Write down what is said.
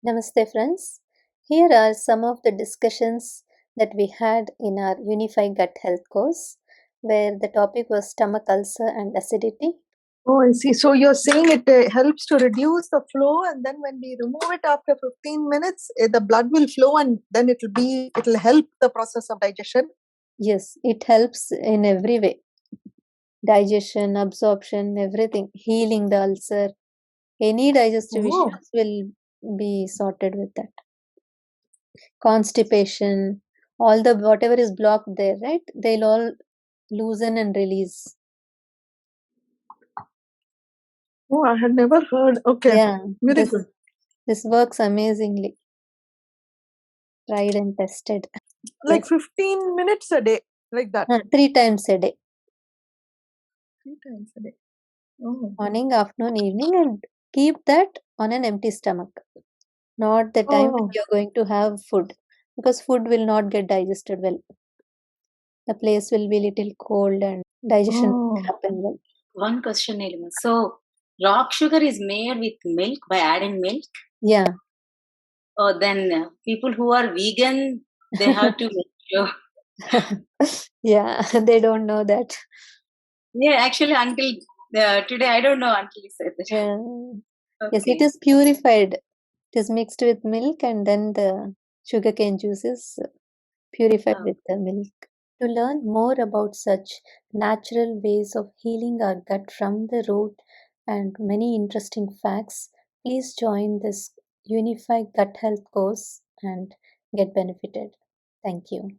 Namaste, friends. Here are some of the discussions that we had in our Uni5 Gut Health course, where the topic was stomach ulcer and acidity. Oh, I see. So you're saying it helps to reduce the flow, and then when we remove it after 15 minutes, the blood will flow, and then it'll help the process of digestion. Yes, it helps in every way digestion, absorption, everything, healing the ulcer. Any digestive Oh. issues will be sorted with that. Constipation, all the whatever is blocked there, right? They'll all loosen and release. Oh, I had never heard. Okay. Yeah, Very good. this works amazingly. Tried and tested. Like Yes. 15 minutes a day, like that. 3 times a day. 3 times a day. Oh. Morning, afternoon, evening, and keep that on an empty stomach. Not the time when Oh. you're going to have food, because food will not get digested well. The place will be little cold and digestion won't happen well. One question, Neelima. So, rock sugar is made with milk by adding milk? Yeah. Or then people who are vegan, they have to make sure. Yeah, they don't know that. Yeah, actually, until today, I don't know until you said that. Yeah. Okay. Yes, it is purified. It is mixed with milk, and then the sugarcane juice is purified with the milk. To learn more about such natural ways of healing our gut from the root and many interesting facts, please join this Unified Gut Health course and get benefited. Thank you.